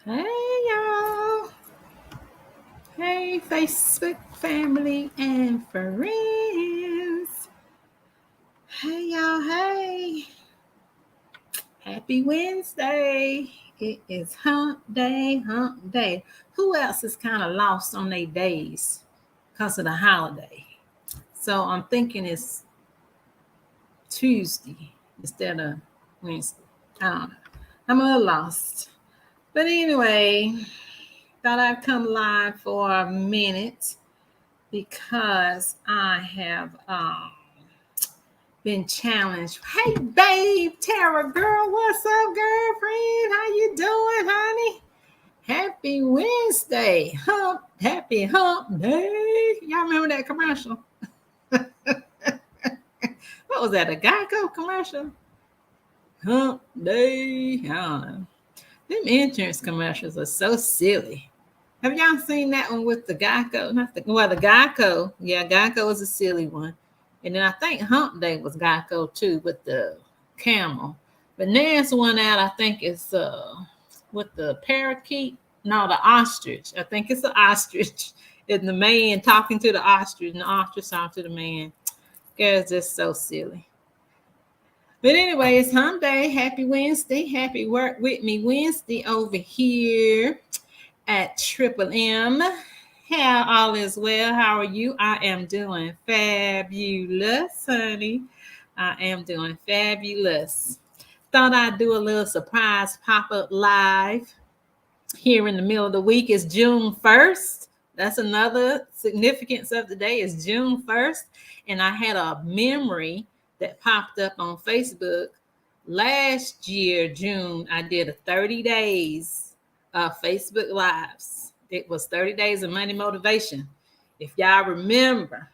Hey y'all. Hey Facebook family and friends. Hey y'all. Hey. Happy Wednesday. It is hump day, hump day. Who else is kind of lost on their days because of the holiday? So I'm thinking it's Tuesday instead of Wednesday. I don't know. I'm a little lost. But anyway, thought I'd come live for a minute because I have been challenged. Hey, babe, Tara, girl, what's up, girlfriend? How you doing, honey? Happy Wednesday, happy hump day. Y'all remember that commercial? What was that? A Geico commercial? Hump day. I don't know. Them insurance commercials are so silly. Have y'all seen that one with the Geico? The Geico. Yeah, Geico is a silly one. And then I think Hump Day was Geico too with the camel. But next one out, I think it's with the parakeet. No, the ostrich. I think it's the ostrich. And the man talking to the ostrich, and the ostrich talking to the man. Guys, just so silly. But anyway, it's Hump Day. Happy Wednesday. Happy Work With Me Wednesday over here at Triple M. How all is well? How are you? I am doing fabulous, honey. I am doing fabulous. Thought I'd do a little surprise pop-up live here in the middle of the week. It's June 1st. That's another significance of the day is June 1st. And I had a memory that popped up on Facebook. Last year, June, I did a 30 days of Facebook Lives. It was 30 days of money motivation. If y'all remember,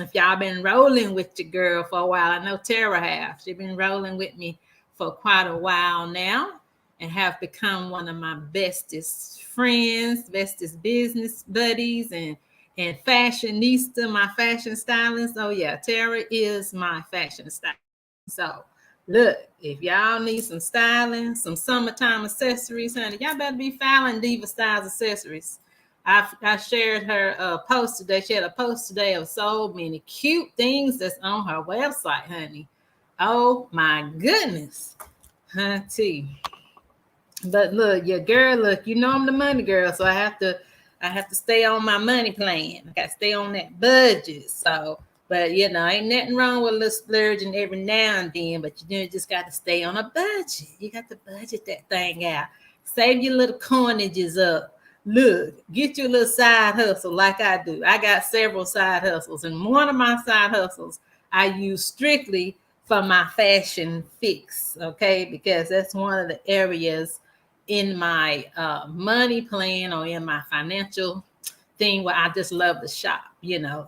if y'all been rolling with your girl for a while, I know Tara have. She's been rolling with me for quite a while now and have become one of my bestest friends, bestest business buddies, and fashionista, my fashion stylist. Oh yeah, Tara is my fashion stylist. So look, if y'all need some styling, some summertime accessories, honey, y'all better be filing Diva Styles accessories. I shared her post today. She had a post today of so many cute things that's on her website, honey. Oh my goodness, honey. But look, your girl, look, you know I'm the money girl, so I have to stay on my money plan. I got to stay on that budget. So, but ain't nothing wrong with a little splurging every now and then. But you just got to stay on a budget. You got to budget that thing out. Save your little coinages up. Look, get your little side hustle like I do. I got several side hustles, and one of my side hustles I use strictly for my fashion fix. Okay, because that's one of the areas in my money plan or in my financial thing where I just love to shop.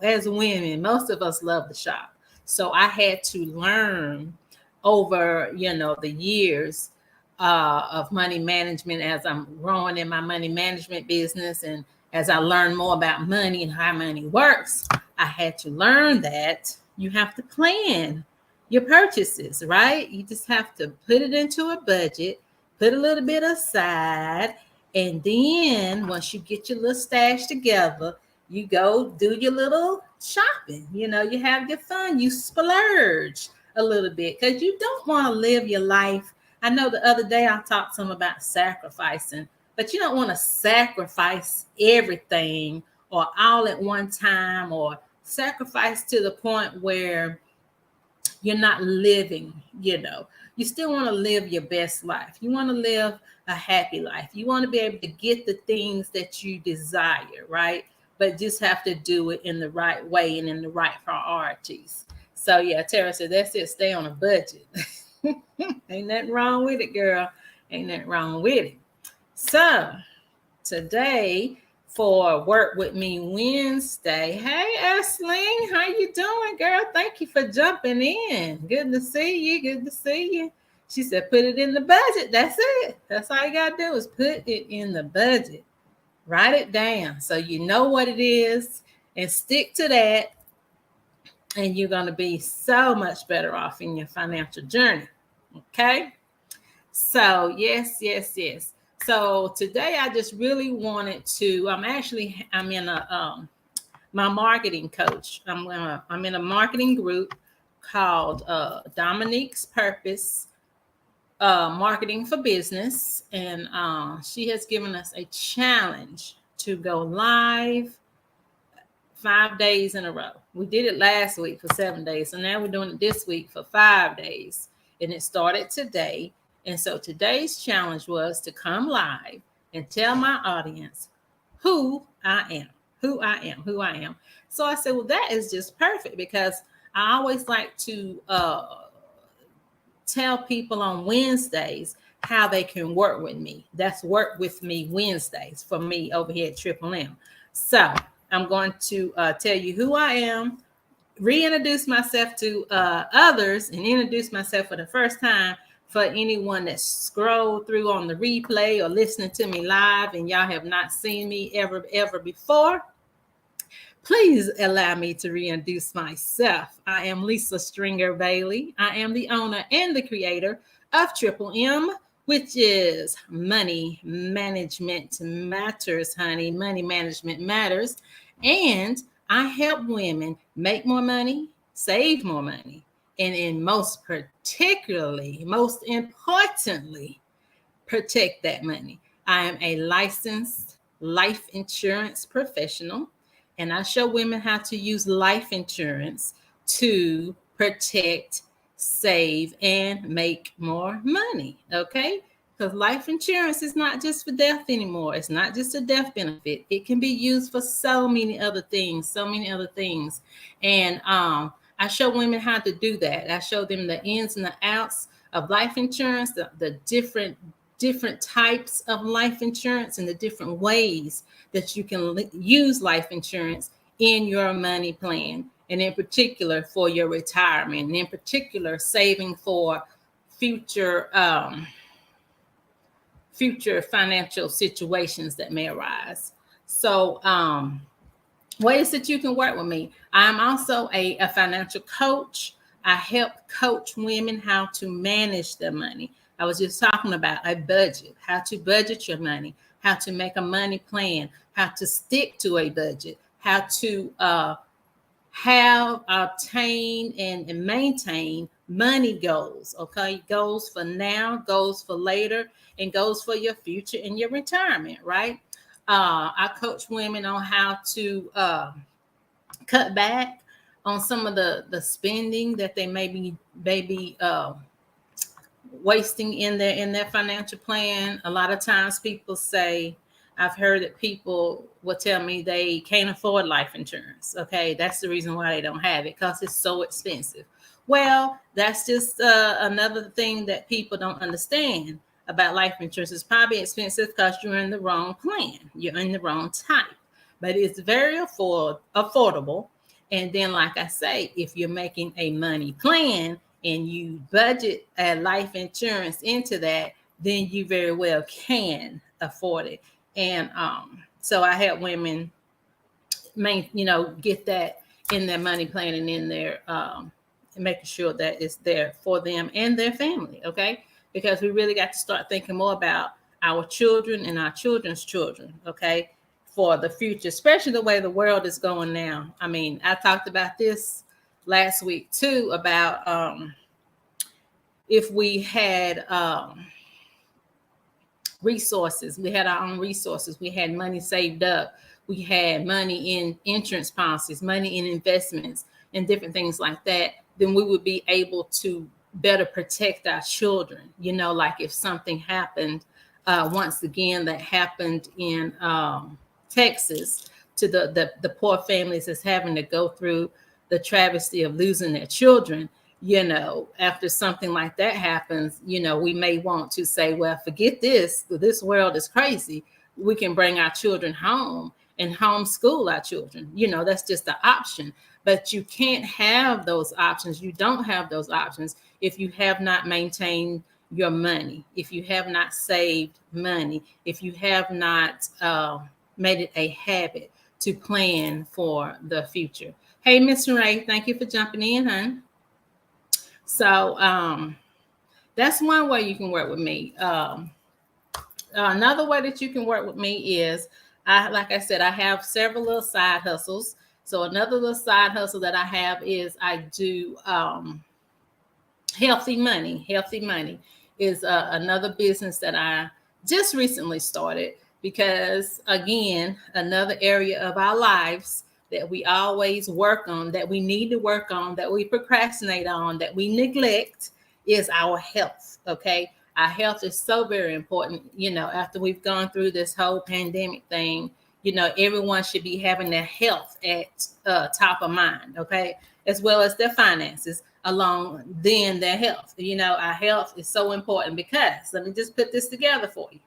As women, most of us love to shop. So I had to learn over, the years of money management as I'm growing in my money management business. And as I learn more about money and how money works, I had to learn that you have to plan your purchases, right? You just have to put it into a budget, put a little bit aside, and then once you get your little stash together, you go do your little shopping. You have your fun, you splurge a little bit because you don't want to live your life. I know the other day I talked to them about sacrificing, but you don't want to sacrifice everything or all at one time, or sacrifice to the point where you're not living. You still want to live your best life. You want to live a happy life. You want to be able to get the things that you desire, right? But just have to do it in the right way and in the right priorities. So yeah, Tara said, that's it. Stay on a budget. Ain't nothing wrong with it, girl. Ain't nothing wrong with it. So today for Work With Me Wednesday. Hey, Asling, how you doing, girl? Thank you for jumping in. Good to see you. Good to see you. She said, put it in the budget. That's it. That's all you got to do is put it in the budget. Write it down so you know what it is and stick to that. And you're going to be so much better off in your financial journey. Okay? So, yes. So today I just really wanted to. I'm in a my marketing coach. I'm in a marketing group called Dominique's Purpose Marketing for Business, and she has given us a challenge to go live 5 days in a row. We did it last week for 7 days, so now we're doing it this week for 5 days, and it started today. And so today's challenge was to come live and tell my audience who I am, who I am, who I am. So I said, well, that is just perfect because I always like to tell people on Wednesdays how they can work with me. That's Work With Me Wednesdays for me over here at Triple M. So I'm going to tell you who I am, reintroduce myself to others, and introduce myself for the first time for anyone that scrolled through on the replay or listening to me live and y'all have not seen me ever before. Please allow me to reintroduce myself. I am Lisa Stringer Bailey. I am the owner and the creator of Triple M, which is Money Management Matters, honey. Money Management Matters. And I help women make more money, save more money, and most importantly, protect that money. I am a licensed life insurance professional, and I show women how to use life insurance to protect, save, and make more money. Okay? Because life insurance is not just for death anymore. It's not just a death benefit. It can be used for so many other things, And I show women how to do that. I show them the ins and the outs of life insurance, the different types of life insurance and the different ways that you can use life insurance in your money plan, and in particular for your retirement, and in particular saving for future future financial situations that may arise. So ways that you can work with me. I'm also a financial coach. I help coach women how to manage their money. I was just talking about a budget, how to budget your money, how to make a money plan, how to stick to a budget, how to obtain and maintain money goals. Okay, goals for now, goals for later, and goals for your future and your retirement. Right? I coach women on how to cut back on some of the spending that they may be wasting in their financial plan. A lot of times people say, I've heard that people will tell me they can't afford life insurance. Okay, that's the reason why they don't have it, because it's so expensive. Well, that's just another thing that people don't understand about life insurance. It's probably expensive because you're in the wrong plan. You're in the wrong type, but it's very affordable. And then, like I say, if you're making a money plan and you budget a life insurance into that, then you very well can afford it. And so I help women get that in their money plan and in their making sure that it's there for them and their family. Okay, because we really got to start thinking more about our children and our children's children. Okay, for the future, especially the way the world is going now. I mean, I talked about this last week too, about if we had resources, we had our own resources, we had money saved up, we had money in insurance policies, money in investments, and different things like that, then we would be able to better protect our children. Like if something happened, once again, that happened in Texas, to the poor families that's having to go through the travesty of losing their children. After something like that happens, we may want to say, well, forget this world is crazy. We can bring our children home and homeschool our children. That's just the option. But you can't have those options. You don't have those options if you have not maintained your money, if you have not saved money, if you have not made it a habit to plan for the future. Hey, Miss Ray, thank you for jumping in, hon. So that's one way you can work with me. Another way that you can work with me is, like I said, I have several little side hustles. So another little side hustle that I have is I do healthy money. Healthy money is another business that I just recently started, because again, another area of our lives that we always work on, that we need to work on, that we procrastinate on, that we neglect, is our health. Okay, our health is so very important. After we've gone through this whole pandemic thing, everyone should be having their health at top of mind. Okay, as well as their finances, along then their health. Our health is so important, because let me just put this together for you.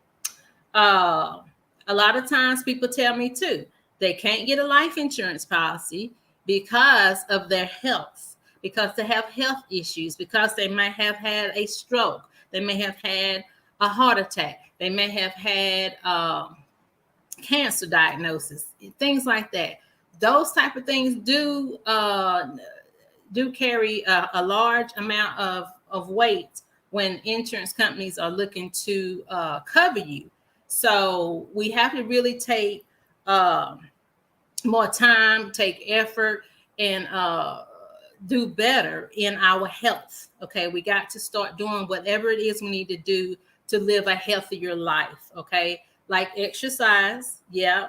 Uh, a lot of times people tell me too, they can't get a life insurance policy because of their health, because they have health issues, because they might have had a stroke, they may have had a heart attack, they may have had cancer diagnosis, things like that. Those type of things do carry a large amount of weight when insurance companies are looking to cover you. So we have to really take more time, take effort, and do better in our health. Okay, we got to start doing whatever it is we need to do to live a healthier life. Okay, like exercise. Yeah,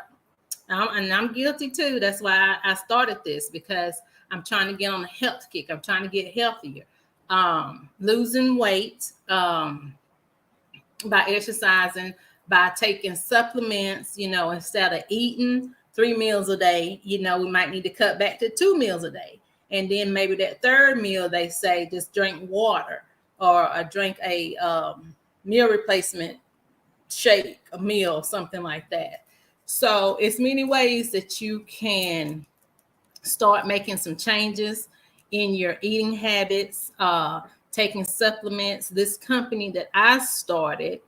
and I'm guilty too. That's why I started this, because I'm trying to get on a health kick. I'm trying to get healthier. Losing weight by exercising, by taking supplements. Instead of eating 3 meals a day, we might need to cut back to 2 meals a day. And then maybe that third meal, they say just drink water, or drink a meal replacement shake, a meal, something like that. So it's many ways that you can start making some changes in your eating habits, taking supplements. This company that I started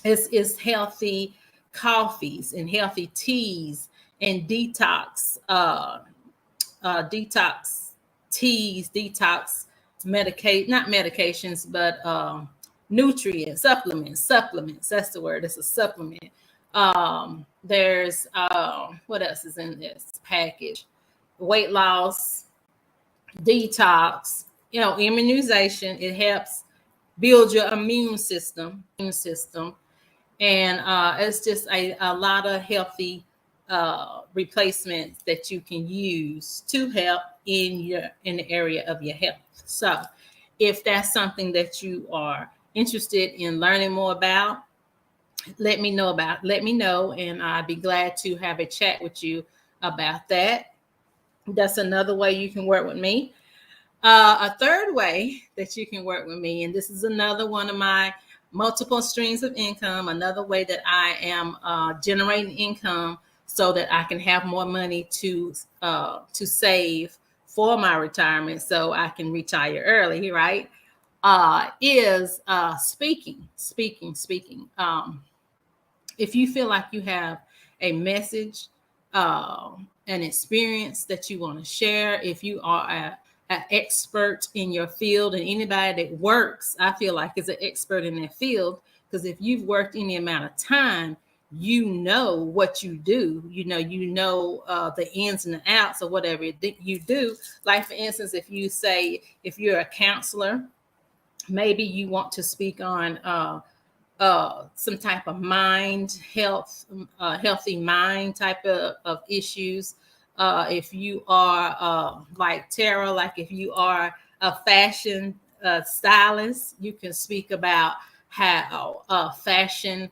is healthy coffees and healthy teas and detox teas, detox not medications, but nutrients, supplements. That's the word. It's a supplement. There's what else is in this package? Weight loss, detox, immunization. It helps build your immune system. And it's just a lot of healthy replacements that you can use to help in the area of your health. So if that's something that you are interested in learning more about, let me know, and I'd be glad to have a chat with you about that. That's another way you can work with me. A third way that you can work with me, and this is another one of my multiple streams of income, another way that I am generating income so that I can have more money to save for my retirement, so I can retire early, right? Is speaking. If you feel like you have a message, an experience that you want to share, if you are an expert in your field, and anybody that works, I feel like, is an expert in their field, because if you've worked any amount of time, you know what you do. The ins and the outs of whatever you do. Like, for instance, if you're a counselor, maybe you want to speak on some type of healthy mind type of issues. If you are like Tara, like if you are a fashion stylist, you can speak about how fashion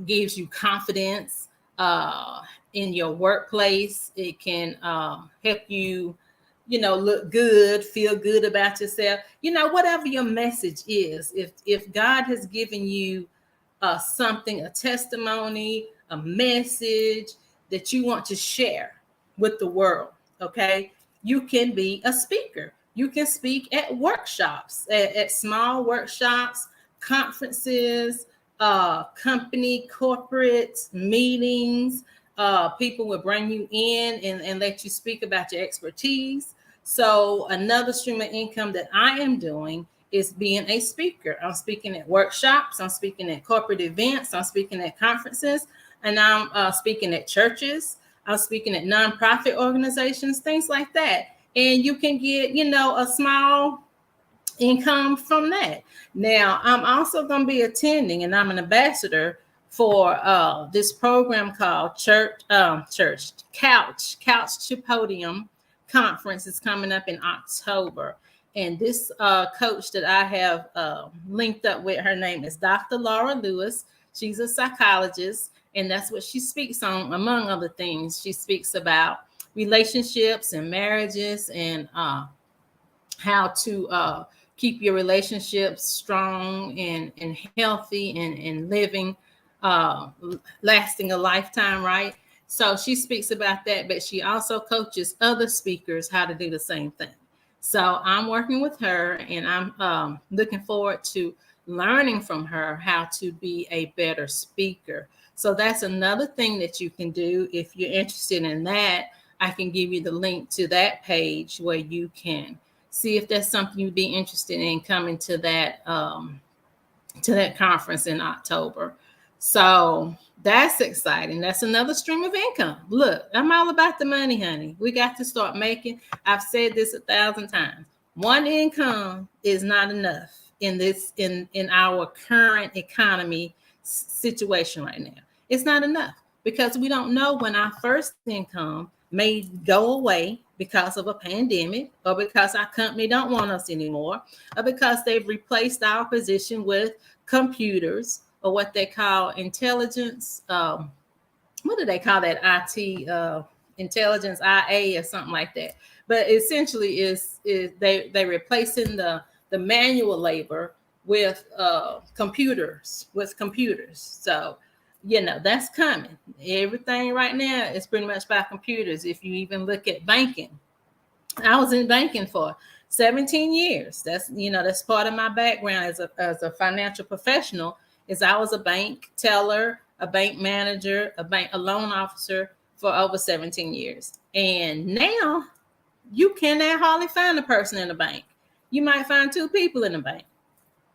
gives you confidence in your workplace. It can help you, look good, feel good about yourself. Whatever your message is, if God has given you something, a testimony, a message that you want to share with the world, okay, you can be a speaker. You can speak at workshops, at small workshops, conferences, company, corporate meetings. People will bring you in and let you speak about your expertise. So another stream of income that I am doing is being a speaker. I'm speaking at workshops, I'm speaking at corporate events, I'm speaking at conferences, and I'm speaking at churches, I'm speaking at nonprofit organizations, things like that. And you can get, a small income from that. Now, I'm also going to be attending, and I'm an ambassador for this program called Couch to Podium Conference. Is coming up in October. And this coach that I have linked up with, her name is Dr. Laura Lewis. She's a psychologist, and that's what she speaks on, among other things. She speaks about relationships and marriages, and how to keep your relationships strong and healthy, and living, uh, lasting a lifetime, right? So she speaks about that, but she also coaches other speakers how to do the same thing. So I'm working with her, and I'm looking forward to learning from her how to be a better speaker. So that's another thing that you can do. If you're interested in that, I can give you the link to that page where you can see if that's something you'd be interested in coming to that conference in October. So that's exciting. That's another stream of income. Look, I'm all about the money, honey. We got to start making. I've said this 1,000 times. One income is not enough in our current economy situation right now. It's not enough, because we don't know when our first income may go away because of a pandemic, or because our company don't want us anymore, or because they've replaced our position with computers, or what they call intelligence. What do they call that? IT intelligence, IA, or something like that. But essentially, is they replacing the manual labor with computers. So that's coming. Everything right now is pretty much by computers. If you even look at banking, I was in banking for 17 years. That's part of my background as a financial professional. Is I was a bank teller, a bank manager, a loan officer for over 17 years. And now you cannot hardly find a person in the bank. You might find two people in the bank.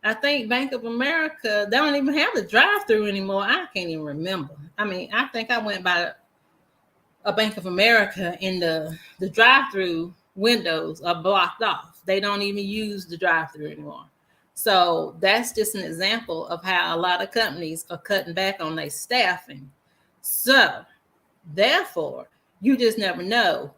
I think Bank of America, they don't even have the drive-through anymore. I can't even remember. I mean, I think I went by a Bank of America, and the drive-through windows are blocked off. They don't even use the drive-through anymore. So that's just an example of how a lot of companies are cutting back on their staffing. So therefore, you just never know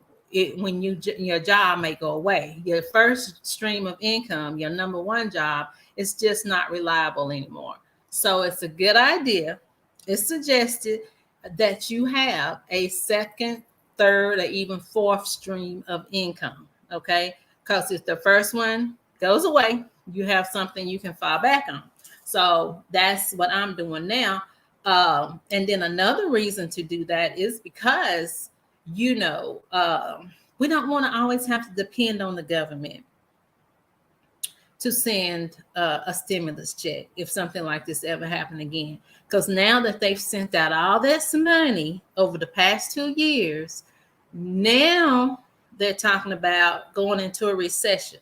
when your job may go away. Your first stream of income, your number one job, is just not reliable anymore. So it's a good idea. It's suggested that you have a second, third, or even fourth stream of income. Okay, because if the first one goes away, you have something you can fall back on. So that's what I'm doing now. And then another reason to do that is because, we don't want to always have to depend on the government to send a stimulus check if something like this ever happened again. Because now that they've sent out all this money over the past 2 years, now they're talking about going into a recession.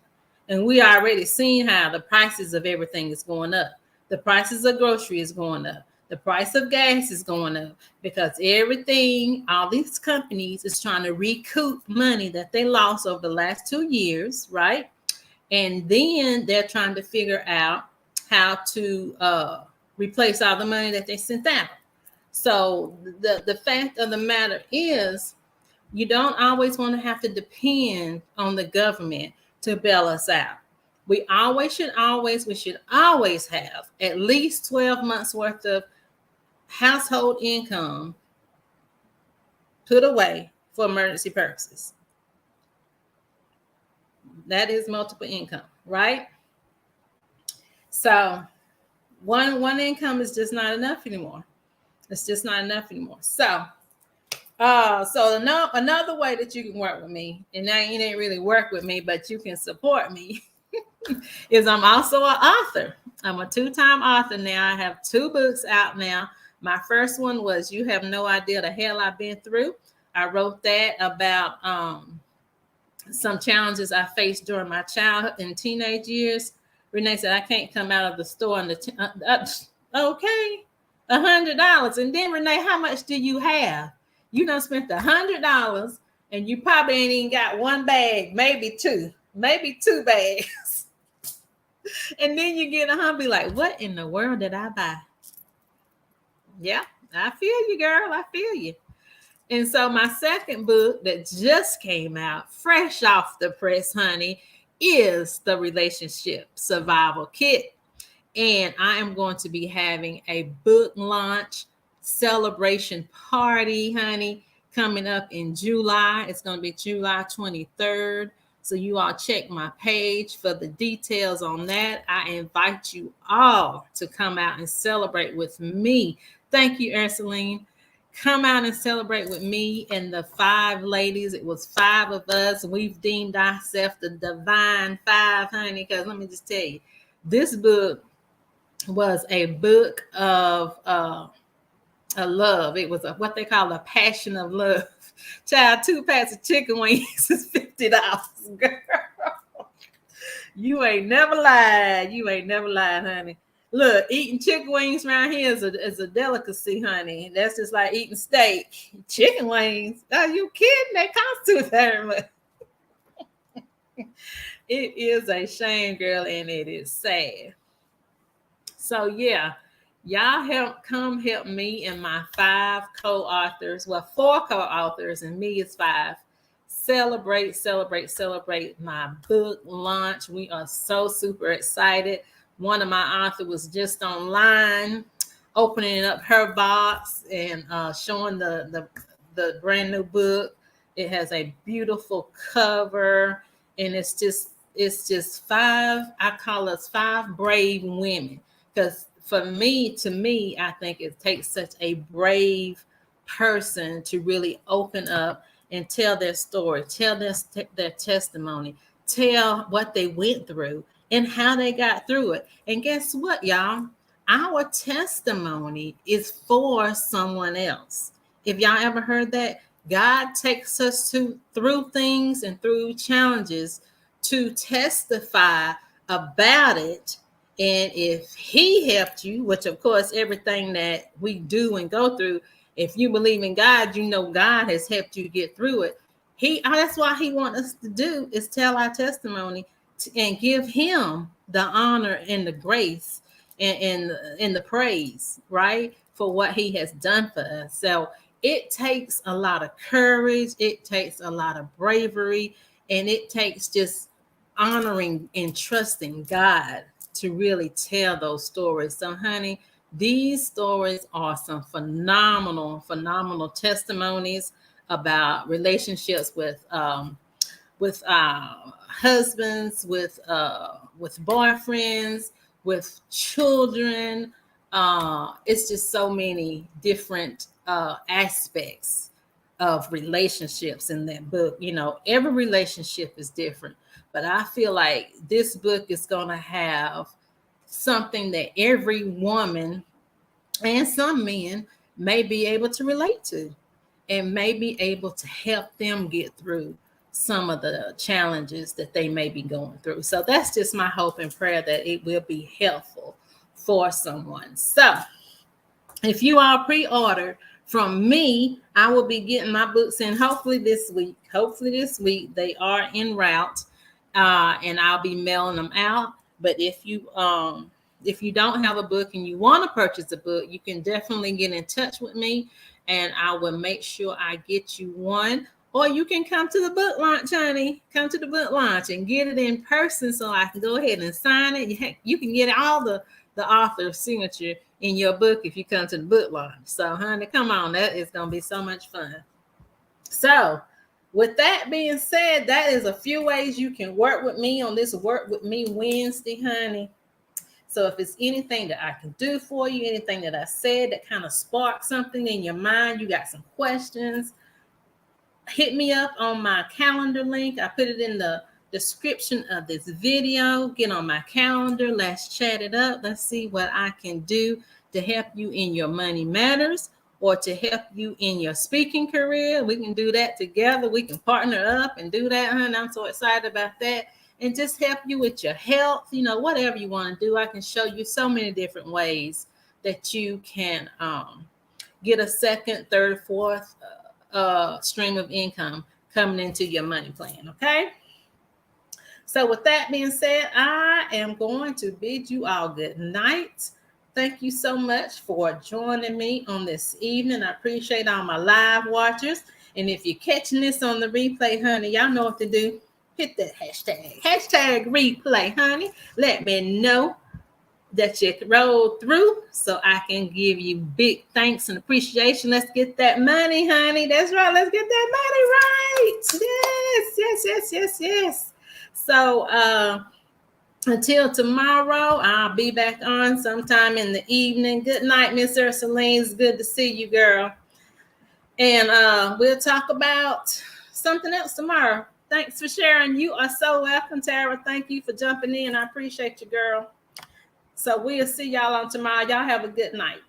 And we already seen how the prices of everything is going up. The prices of groceries is going up. The price of gas is going up, because all these companies is trying to recoup money that they lost over the last 2 years, right? And then they're trying to figure out how to replace all the money that they sent out. So the fact of the matter is, you don't always want to have to depend on the government to bail us out. We should always have at least 12 months worth of household income put away for emergency purposes. That is multiple income, right? So one income is just not enough anymore. It's just not enough anymore. So another way that you can work with me, and now you didn't really work with me, but you can support me, is I'm also an author. I'm a 2-time author now. I have 2 books out now. My first one was You Have No Idea the Hell I've Been Through. I wrote that about some challenges I faced during my childhood and teenage years. Renee said, I can't come out of the store on okay, $100. And then Renee, how much do you have? You done spent $100 and you probably ain't even got one bag, maybe two bags. And then you get home, be like, what in the world did I buy? Yeah, I feel you, girl. I feel you. And so my second book that just came out, fresh off the press, honey, is the Relationship Survival Kit. And I am going to be having a book launch celebration party, honey, coming up in July. It's going to be July 23rd. So you all check my page for the details on that. I invite you all to come out and celebrate with me. Thank you, Ursuline. Come out and celebrate with me and the 5 ladies. It was 5 of us. We've deemed ourselves the Divine 5, honey, because let me just tell you, this book was a book of a love. It was what they call a passion of love. Child, 2 packs of chicken wings is $50, girl. You ain't never lied. You ain't never lied, honey. Look, eating chicken wings around here is a delicacy, honey. That's just like eating steak. Chicken wings? Are you kidding? They cost too very much. It is a shame, girl, and it is sad. So yeah, y'all come help me and my 5 co-authors. Well, 4 co-authors and me is 5. Celebrate my book launch. We are so super excited. One of my authors was just online opening up her box and showing the brand new book. It has a beautiful cover, and it's just 5. I call us 5 brave women, because to me, I think it takes such a brave person to really open up and tell their story, tell their testimony, tell what they went through and how they got through it. And guess what, y'all? Our testimony is for someone else. If y'all ever heard that, God takes us through things and through challenges to testify about it. And if he helped you, which of course, everything that we do and go through, if you believe in God, you know God has helped you get through it. That's why he wants us to do is tell our testimony and give him the honor and the grace and the praise, right, for what he has done for us. So it takes a lot of courage, it takes a lot of bravery, and it takes just honoring and trusting God to really tell those stories. So, honey, these stories are some phenomenal testimonies about relationships with husbands, with boyfriends, with children. It's just so many different aspects of relationships in that book. You know, every relationship is different, but I feel like this book is going to have something that every woman and some men may be able to relate to and may be able to help them get through some of the challenges that they may be going through. So that's just my hope and prayer that it will be helpful for someone. So if you all pre-order from me, I will be getting my books in hopefully this week. They are en route, and I'll be mailing them out. But if you don't have a book and you want to purchase a book, you can definitely get in touch with me, and I will make sure I get you one. Or you can come to the book launch, honey. Come to the book launch and get it in person so I can go ahead and sign it. You can get all the author's signature in your book if you come to the book launch. So, honey, come on. That is going to be so much fun. So, with that being said, that is a few ways you can work with me on this Work With Me Wednesday, honey. So if it's anything that I can do for you, anything that I said that kind of sparked something in your mind, you got some questions, hit me up on my calendar link. I put it in the description of this video. Get on my calendar. Let's chat it up. Let's see what I can do to help you in your money matters or to help you in your speaking career. We can do that together. We can partner up and do that, honey. I'm so excited about that. and just help you with your health, whatever you want to do. I can show you so many different ways that you can get a second, third, fourth stream of income coming into your money plan. Okay. So with that being said, I am going to bid you all good night. Thank you so much for joining me on this evening. I appreciate all my live watchers. And if you're catching this on the replay, honey, y'all know what to do. Hit that hashtag replay, honey. Let me know that you rolled through so I can give you big thanks and appreciation. Let's get that money, honey. That's right. Let's get that money right. Yes. So until tomorrow, I'll be back on sometime in the evening. Good night, Miss Ursuline. It's good to see you, girl. And we'll talk about something else tomorrow. Thanks for sharing. You are so welcome, Tara. Thank you for jumping in. I appreciate you, girl. So we'll see y'all on tomorrow. Y'all have a good night.